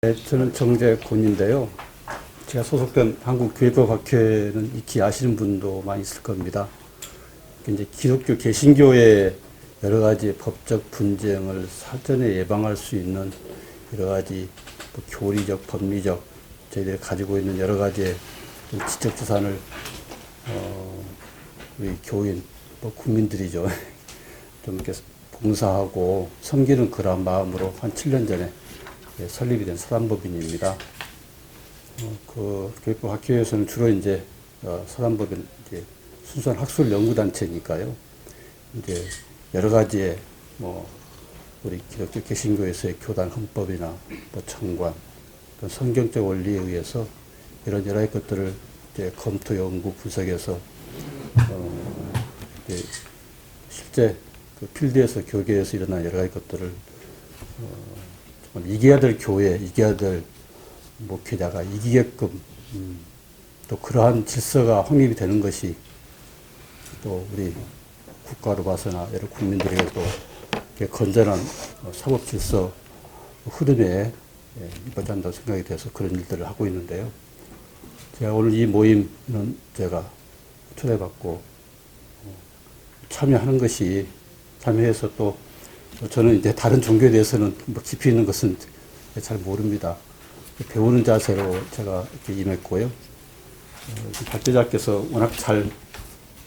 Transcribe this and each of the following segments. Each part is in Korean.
네, 저는 정재곤인데요. 제가 소속된 한국교회법학회는 익히 아시는 분도 많이 있을 겁니다. 이제 기독교 개신교의 여러 가지 법적 분쟁을 사전에 예방할 수 있는 여러 가지 교리적, 법리적 저희들이 가지고 있는 여러 가지의 지적 자산을 우리 교인, 국민들이죠. 좀 이렇게 봉사하고 섬기는 그런 마음으로 한 7년 전에 설립이 된 사단법인입니다. 그 교육법학회에서는 주로 이제 사단법인 이제 순수한 학술 연구 단체니까요. 이제 여러 가지의 우리 기독교 개신교에서의 교단 헌법이나 청관, 성경적 원리에 의해서 이런 여러 가지 것들을 이제 검토, 연구, 분석해서 이제 실제 그 필드에서 교계에서 일어난 여러 가지 것들을 이겨야 될 교회, 이겨야 될 목회자가 이기게끔 또 그러한 질서가 확립이 되는 것이 또 우리 국가로 봐서나 여러 국민들에게 또 건전한 사법 질서 흐름에 이바지 한다고 생각이 돼서 그런 일들을 하고 있는데요. 제가 오늘 이 모임은 제가 초대받고 참여해서 또 저는 이제 다른 종교에 대해서는 깊이 있는 것은 잘 모릅니다. 배우는 자세로 제가 이렇게 임했고요. 발제자께서 워낙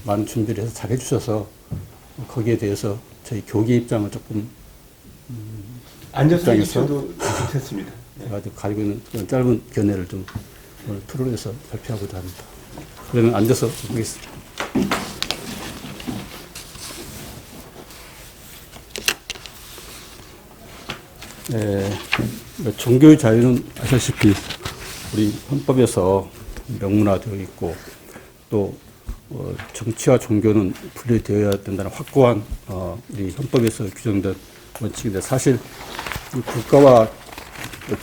많은 준비를 해서 잘 해주셔서 거기에 대해서 저희 교계 입장을 조금 앉아서 해주셔도 괜찮습니다. 제가 가지고 있는 그런 짧은 견해를 좀 오늘 토론해서 발표하고자 합니다. 그러면 앉아서 보겠습니다. 종교의 자유는 아시다시피 우리 헌법에서 명문화되어 있고 또 정치와 종교는 분리되어야 된다는 확고한 우리 헌법에서 규정된 원칙인데 사실 국가와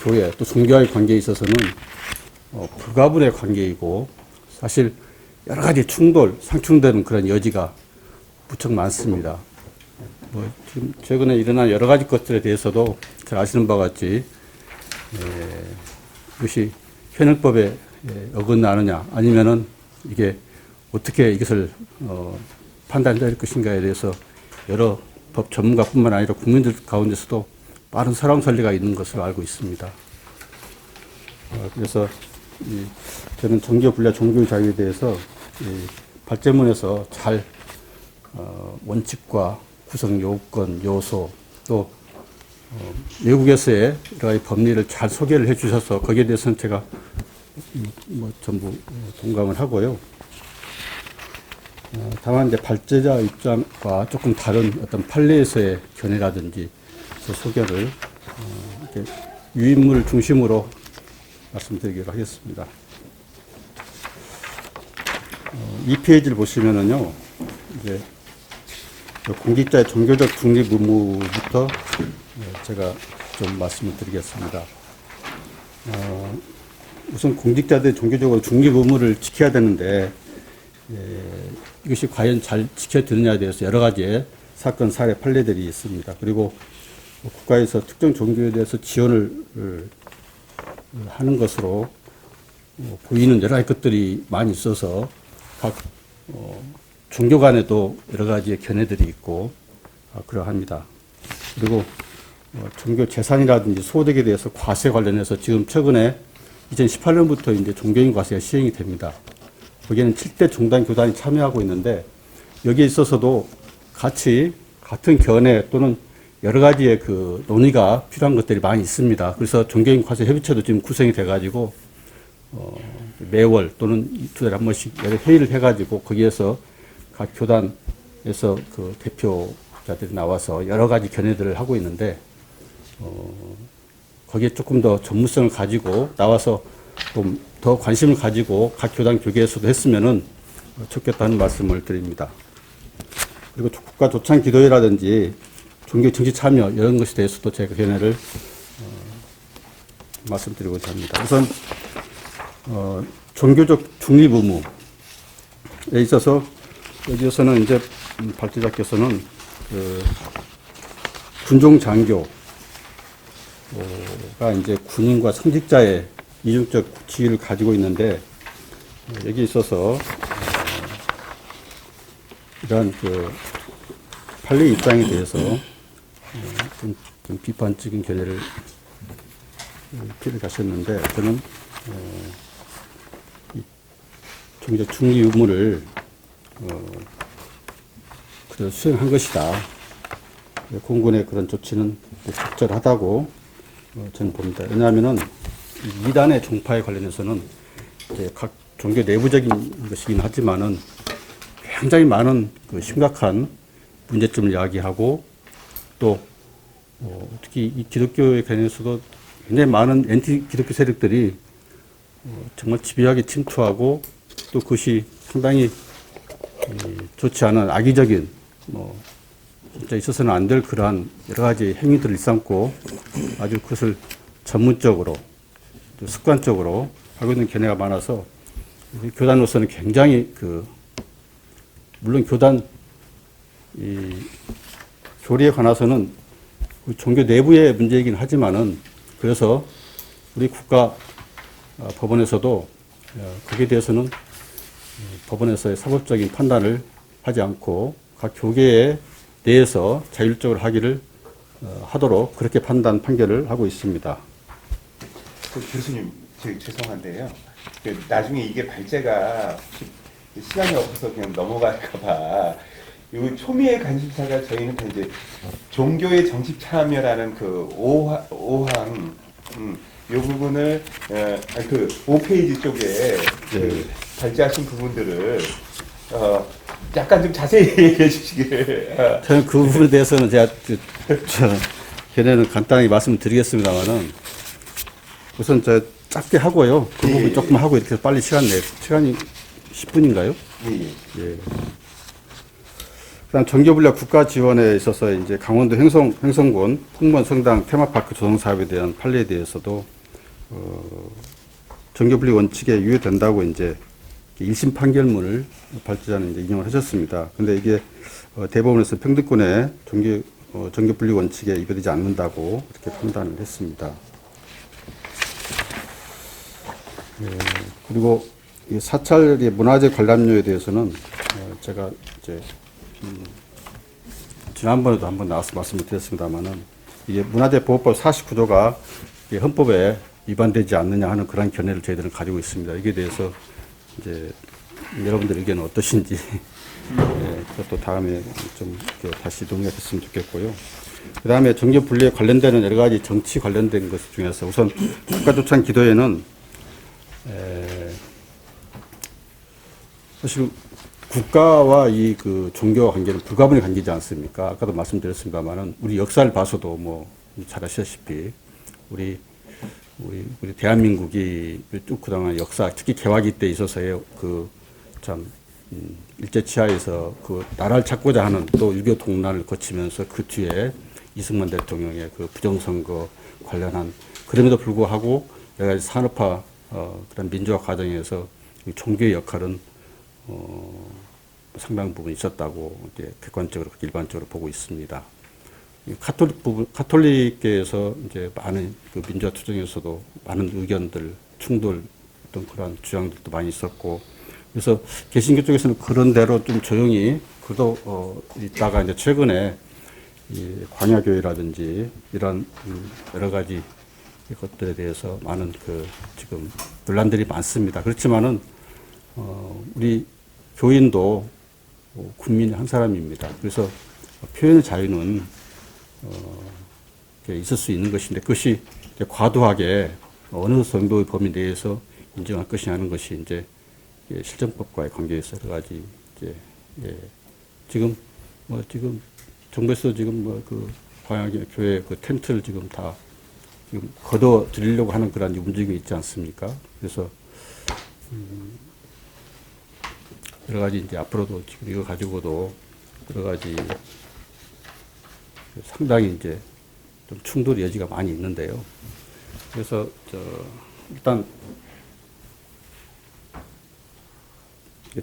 교회 또 종교와의 관계에 있어서는 불가분의 관계이고 사실 여러 가지 상충되는 그런 여지가 무척 많습니다. 지금 최근에 일어난 여러 가지 것들에 대해서도 잘 아시는 바와 같이 이것이 현행법에 어긋나느냐 아니면은 이게 어떻게 이것을 판단해야 될 것인가에 대해서 여러 법 전문가뿐만 아니라 국민들 가운데서도 빠른 설왕설래가 있는 것으로 알고 있습니다. 그래서 저는 정교 분야 종교의 자유에 대해서 발제문에서 잘 원칙과 구성 요건, 요소, 또 외국에서의 여러 가지 법리를 잘 소개를 해 주셔서 거기에 대해서는 제가 전부 동감을 하고요. 다만 이제 발제자 입장과 조금 다른 어떤 판례에서의 견해라든지 그 소개를 이렇게 유인물 중심으로 말씀드리기로 하겠습니다. 이 페이지를 보시면은요, 이제 공직자의 종교적 중립 의무부터 제가 좀 말씀을 드리겠습니다. 우선 공직자들이 종교적으로 중립 의무를 지켜야 되는데 이것이 과연 잘 지켜지느냐에 대해서 여러 가지의 사건, 사례, 판례들이 있습니다. 그리고 국가에서 특정 종교에 대해서 지원을 하는 것으로 보이는 여러 가지 것들이 많이 있어서 각 종교 간에도 여러 가지의 견해들이 있고 그러합니다. 그리고 종교 재산이라든지 소득에 대해서 과세 관련해서 지금 최근에 2018년부터 이제 종교인 과세가 시행이 됩니다. 거기에는 7대 종단 교단이 참여하고 있는데 여기에 있어서도 같은 견해 또는 여러 가지의 그 논의가 필요한 것들이 많이 있습니다. 그래서 종교인 과세 협의체도 지금 구성이 돼가지고 매월 또는 두 달에 한 번씩 여러 회의를 해가지고 거기에서 각 교단에서 그 대표자들이 나와서 여러 가지 견해들을 하고 있는데 거기에 조금 더 전문성을 가지고 나와서 좀 더 관심을 가지고 각 교단 교계에서도 했으면은 좋겠다는 말씀을 드립니다. 그리고 국가 조창 기도회라든지 종교 정치 참여 이런 것에 대해서도 제가 견해를 말씀드리고자 합니다. 우선 종교적 중립 의무에 있어서 여기에서는 이제 발제자께서는 군종 장교가 이제 군인과 성직자의 이중적 지위를 가지고 있는데 여기 있어서 이러한 그 판례 입장에 대해서 좀 비판적인 견해를 표현하셨는데 저는 이 종교적 중립 의무를 그대로 수행한 것이다. 공군의 그런 조치는 적절하다고 저는 봅니다. 왜냐하면은 이단의 종파에 관련해서는 이제 각 종교 내부적인 것이긴 하지만은 굉장히 많은 그 심각한 문제점을 이야기하고 또 특히 이 기독교에 관해서도 굉장히 많은 엔티 기독교 세력들이 정말 집요하게 침투하고 또 그것이 상당히 좋지 않은 악의적인 진짜 있어서는 안 될 그러한 여러 가지 행위들을 일삼고 아주 그것을 전문적으로 또 습관적으로 하고 있는 견해가 많아서 교단으로서는 굉장히 물론 교단 교리에 관해서는 종교 내부의 문제이긴 하지만은 그래서 우리 국가 법원에서도 거기에 대해서는 법원에서의 사법적인 판단을 하지 않고 각 교계에 대해서 자율적으로 하도록 그렇게 판결을 하고 있습니다. 교수님, 죄송한데요. 나중에 이게 발제가 시간이 없어서 그냥 넘어갈까봐 이 초미의 관심사가 저희는 이제 종교의 정치 참여라는 그 5항 이 부분을 그 5페이지 쪽에 발제하신 부분들을 약간 좀 자세히 얘기해 주시길. 저는 그 부분에 대해서는 제가 견해는 간단히 말씀드리겠습니다만은 우선 짧게 하고요. 그 부분 조금 하고 이렇게 빨리 시간이 10분인가요? 예. 그다음 정교분야 국가 지원에 있어서 이제 강원도 횡성군 풍문 성당 테마파크 조성 사업에 대한 판례에 대해서도 정교분리 원칙에 유효된다고 이제 1심 판결문을 발제자는 이제 인용을 하셨습니다. 근데 이게 대법원에서 평등권의 정교분리 원칙에 위배되지 않는다고 이렇게 판단을 했습니다. 그리고 이 사찰의 문화재 관람료에 대해서는 제가 이제 지난번에도 한번 나와서 말씀을 드렸습니다만은 이게 문화재보호법 49조가 헌법에 위반되지 않느냐 하는 그런 견해를 저희들은 가지고 있습니다. 이게 대해서 이제 여러분들 의견은 어떠신지 그것도 다음에 좀 다시 논의가 됐으면 좋겠고요. 그 다음에 정교 분리에 관련되는 여러 가지 정치 관련된 것 중에서 우선 국가조찬 기도회는 사실 국가와 이 종교 관계는 불가분의 관계지 않습니까? 아까도 말씀드렸습니다만은 우리 역사를 봐서도 잘 아시다시피 우리 대한민국이 쭉 그동안 역사, 특히 개화기 때 있어서의 일제치하에서 나라를 찾고자 하는 또 6.25 동란을 거치면서 그 뒤에 이승만 대통령의 부정선거 관련한 그럼에도 불구하고 여러 가지 산업화, 그런 민주화 과정에서 종교의 역할은 상당 부분 있었다고 이제 객관적으로 일반적으로 보고 있습니다. 카톨릭계에서 이제 많은 민주화 투쟁에서도 많은 의견들, 충돌 어떤 그런 주장들도 많이 있었고, 그래서 개신교 쪽에서는 그런 대로 좀 조용히 있다가 이제 최근에 이 광야교회라든지 이런 여러 가지 것들에 대해서 많은 지금 논란들이 많습니다. 그렇지만은 우리 교인도 국민 한 사람입니다. 그래서 표현의 자유는 있을 수 있는 것인데 그것이 과도하게 어느 정도의 범위 내에서 인정할 것이냐 하는 것이 이제 실정법과의 관계에서 여러 가지 지금 정부에서 지금 광야교회 텐트를 지금 다 지금 걷어 드리려고 하는 그런 움직임이 있지 않습니까? 그래서 여러 가지 이제 앞으로도 지금 이거 가지고도 여러 가지 상당히 이제 좀 충돌 여지가 많이 있는데요. 그래서 일단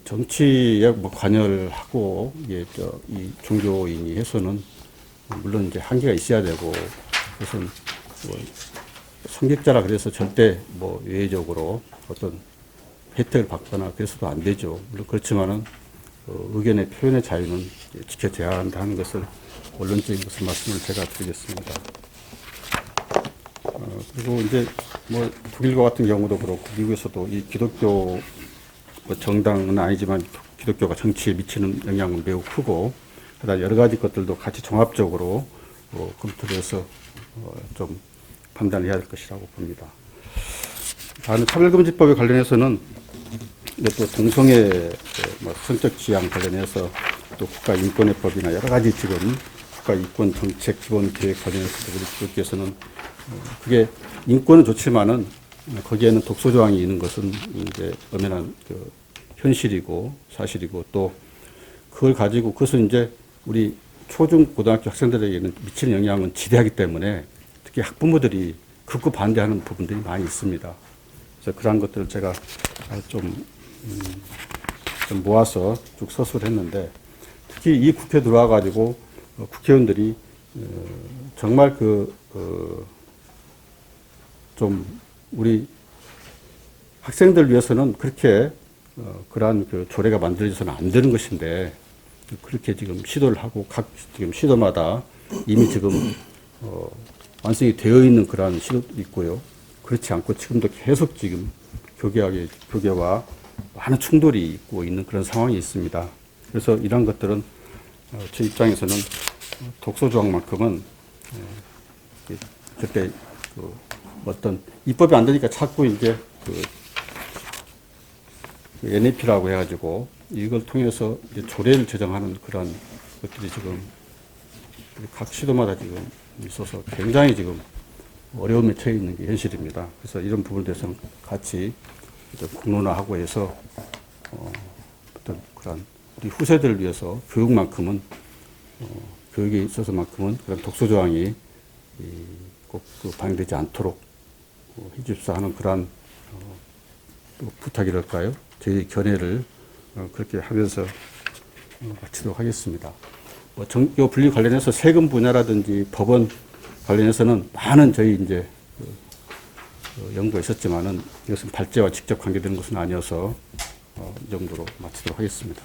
정치에 관여를 하고 이 종교인이 해서는 물론 이제 한계가 있어야 되고 그것은 성직자라 그래서 절대 뭐 예외적으로 어떤 혜택을 받거나 그래서도 안 되죠. 물론 그렇지만은 의견의 표현의 자유는 지켜져야 한다는 것을 원론적인 것을 말씀을 제가 드리겠습니다. 그리고 이제 뭐 독일과 같은 경우도 그렇고 미국에서도 이 기독교 뭐 정당은 아니지만 기독교가 정치에 미치는 영향은 매우 크고 그다음 여러 가지 것들도 같이 종합적으로 검토를 해서 좀 판단을 해야 될 것이라고 봅니다. 다음에 차별금지법에 관련해서는 이제 또 동성애 뭐 성적 지향 관련해서 또 국가인권의법이나 여러 가지 지금 국가인권정책 기본계획 관련해서도 우리 기독교에서는 그게 인권은 좋지만은 거기에는 독소 조항이 있는 것은 이제 엄연한 그 현실이고 사실이고 또 그걸 가지고 그것은 이제 우리 초중 고등학교 학생들에게는 미치는 영향은 지대하기 때문에 특히 학부모들이 극구 반대하는 부분들이 많이 있습니다. 그래서 그러한 것들을 제가 좀 모아서 쭉 서술을 했는데 특히 이 국회 들어와 가지고 국회의원들이 정말 좀 우리 학생들 위해서는 그렇게 그러한 그 조례가 만들어져서는 안 되는 것인데 그렇게 지금 시도를 하고 각 지금 시도마다 이미 지금 완성이 되어 있는 그러한 시도도 있고요. 그렇지 않고 지금도 계속 지금 교계와 많은 충돌이 있고 있는 그런 상황이 있습니다. 그래서 이런 것들은 제 입장에서는 독소 조항만큼은 그때 어떤 입법이 안 되니까 자꾸 이제 NAP라고 해가지고 이걸 통해서 이제 조례를 제정하는 그런 것들이 지금 각 시도마다 지금 있어서 굉장히 지금 어려움에 처해 있는 게 현실입니다. 그래서 이런 부분에 대해서는 같이 공론화하고 해서 어떤 그런 우리 후세들을 위해서 교육만큼은 교육에 있어서만큼은 그런 독소 조항이 꼭 반영되지 않도록 해줍사 하는 그러한 부탁이랄까요? 저희 견해를 그렇게 하면서 마치도록 하겠습니다. 뭐 정교 분리 관련해서 세금 분야라든지 법원 관련해서는 많은 저희 이제 연구가 있었지만은 이것은 발제와 직접 관계되는 것은 아니어서 이 정도로 마치도록 하겠습니다.